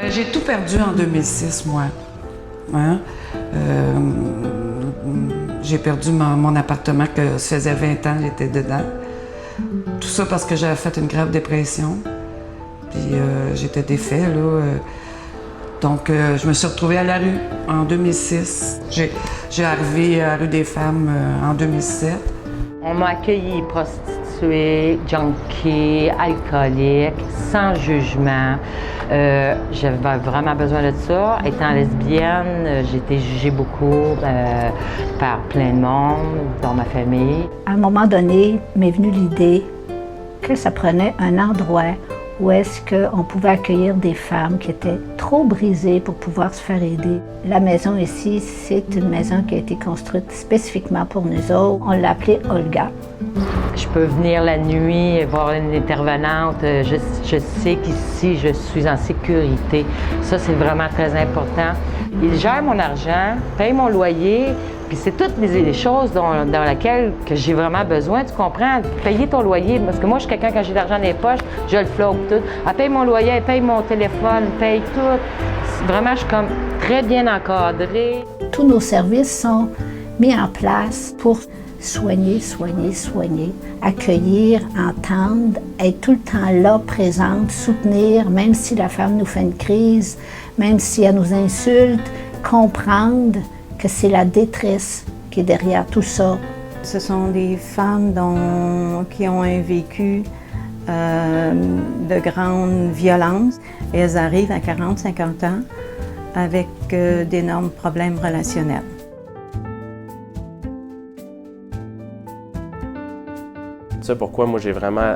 J'ai tout perdu en 2006, moi. Hein? J'ai perdu mon appartement que ça faisait 20 ans que j'étais dedans. Tout ça parce que j'avais fait une grave dépression. Puis j'étais défait, là. Donc, je me suis retrouvée à la rue en 2006. J'ai arrivé à la rue des Femmes en 2007. On m'a accueilli prostituée, junkie, alcoolique, sans jugement. J'avais vraiment besoin de ça. Étant lesbienne, j'ai été jugée beaucoup par plein de monde dans ma famille. À un moment donné, m'est venue l'idée que ça prenait un endroit où est-ce qu'on pouvait accueillir des femmes qui étaient trop brisées pour pouvoir se faire aider. La maison ici, c'est une maison qui a été construite spécifiquement pour nous autres. On l'a appelée Olga. Je peux venir la nuit et voir une intervenante. Je sais qu'ici, je suis en sécurité. Ça, c'est vraiment très important. Il gère mon argent, paye mon loyer, puis c'est toutes les choses dans lesquelles que j'ai vraiment besoin, tu comprends? Payer ton loyer, parce que moi, je suis quelqu'un, quand j'ai de l'argent dans les poches, je le flotte tout. Elle paye mon loyer, elle paye mon téléphone, paye tout. Vraiment, je suis comme très bien encadrée. Tous nos services sont mis en place pour soigner, accueillir, entendre, être tout le temps là, présente, soutenir, même si la femme nous fait une crise, même si elle nous insulte, comprendre que c'est la détresse qui est derrière tout ça. Ce sont des femmes qui ont un vécu de grande violence. Et elles arrivent à 40-50 ans avec d'énormes problèmes relationnels. Ça, pourquoi moi j'ai vraiment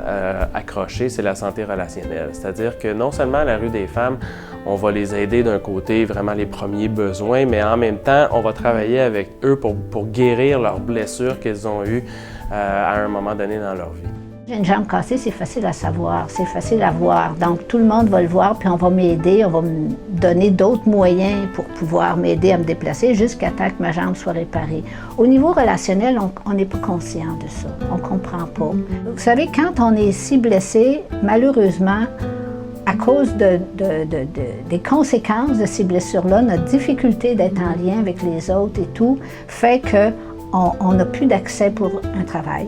accroché, c'est la santé relationnelle. C'est-à-dire que non seulement à la rue des Femmes, on va les aider d'un côté, vraiment les premiers besoins, mais en même temps, on va travailler avec eux pour guérir leurs blessures qu'ils ont eues à un moment donné dans leur vie. J'ai une jambe cassée, c'est facile à savoir, c'est facile à voir. Donc tout le monde va le voir, puis on va m'aider, on va me donner d'autres moyens pour pouvoir m'aider à me déplacer jusqu'à temps que ma jambe soit réparée. Au niveau relationnel, on n'est pas conscient de ça, on ne comprend pas. Vous savez, quand on est si blessé, malheureusement, à cause des conséquences de ces blessures-là, notre difficulté d'être en lien avec les autres et tout, fait qu'on n'a plus d'accès pour un travail.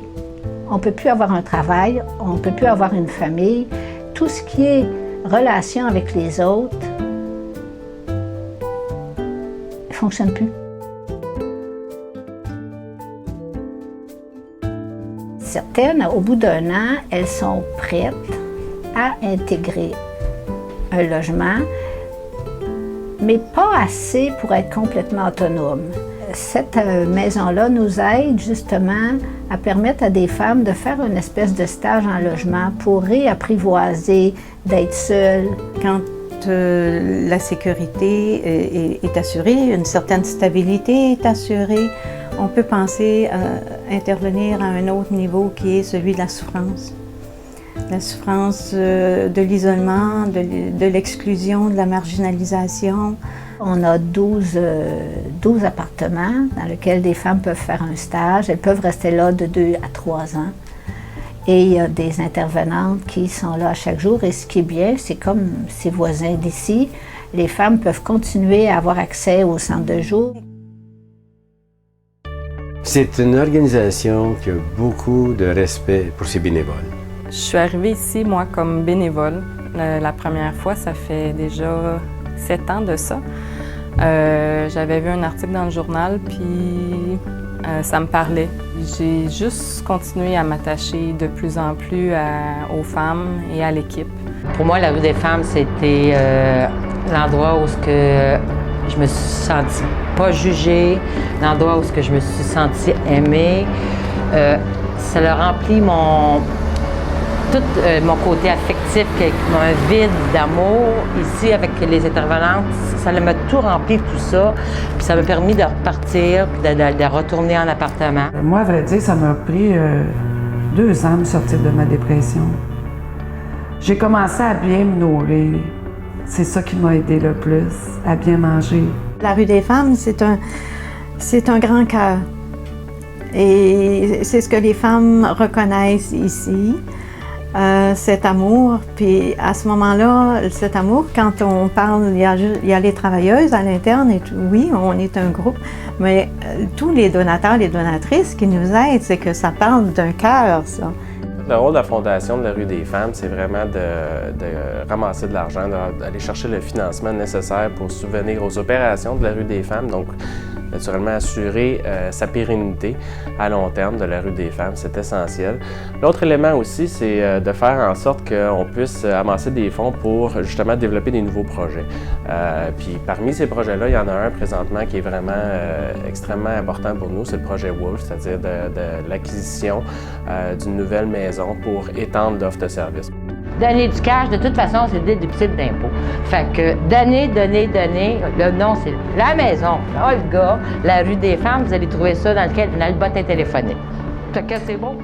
On ne peut plus avoir un travail, on ne peut plus avoir une famille. Tout ce qui est relation avec les autres ne fonctionne plus. Certaines, au bout d'un an, elles sont prêtes à intégrer un logement, mais pas assez pour être complètement autonomes. Cette maison-là nous aide justement à permettre à des femmes de faire une espèce de stage en logement pour réapprivoiser d'être seules. Quand la sécurité est assurée, une certaine stabilité est assurée, on peut penser à intervenir à un autre niveau qui est celui de la souffrance. La souffrance de l'isolement, de l'exclusion, de la marginalisation. On a 12 appartements dans lesquels des femmes peuvent faire un stage. Elles peuvent rester là de 2 à 3 ans. Et il y a des intervenantes qui sont là à chaque jour. Et ce qui est bien, c'est comme ses voisins d'ici, les femmes peuvent continuer à avoir accès au centre de jour. C'est une organisation qui a beaucoup de respect pour ses bénévoles. Je suis arrivée ici, moi, comme bénévole. La première fois, ça fait déjà 7 ans de ça. J'avais vu un article dans le journal, puis ça me parlait. J'ai juste continué à m'attacher de plus en plus aux femmes et à l'équipe. Pour moi, la rue des Femmes, c'était l'endroit où je me suis sentie pas jugée, l'endroit où je me suis sentie aimée. Ça a rempli tout mon côté affectif, un vide d'amour. Ici, avec les intervenantes, ça m'a tout rempli, tout ça. Puis ça m'a permis de repartir, puis de retourner en appartement. Moi, à vrai dire, ça m'a pris 2 ans de me sortir de ma dépression. J'ai commencé à bien me nourrir. C'est ça qui m'a aidé le plus, à bien manger. La rue des Femmes, c'est un grand cœur. Et c'est ce que les femmes reconnaissent ici. cet amour. Puis à ce moment-là, cet amour, quand on parle, il y a les travailleuses à l'interne, et oui, on est un groupe, mais tous les donateurs, les donatrices qui nous aident, c'est que ça parle d'un cœur, ça. Le rôle de la Fondation de la Rue des Femmes, c'est vraiment de ramasser de l'argent, d'aller chercher le financement nécessaire pour subvenir aux opérations de la Rue des Femmes. Donc, naturellement, assurer sa pérennité à long terme de la Rue des Femmes, c'est essentiel. L'autre élément aussi, c'est de faire en sorte qu'on puisse amasser des fonds pour justement développer des nouveaux projets. Puis parmi ces projets-là, il y en a un présentement qui est vraiment extrêmement important pour nous, c'est le projet Wolf, c'est-à-dire de l'acquisition d'une nouvelle maison pour étendre l'offre de services. Donner du cash, de toute façon, c'est déductible d'impôt. Fait que donner, le nom, c'est la maison, Olga, la Rue des Femmes, vous allez trouver ça dans le bottin téléphonique. Fait que c'est beau.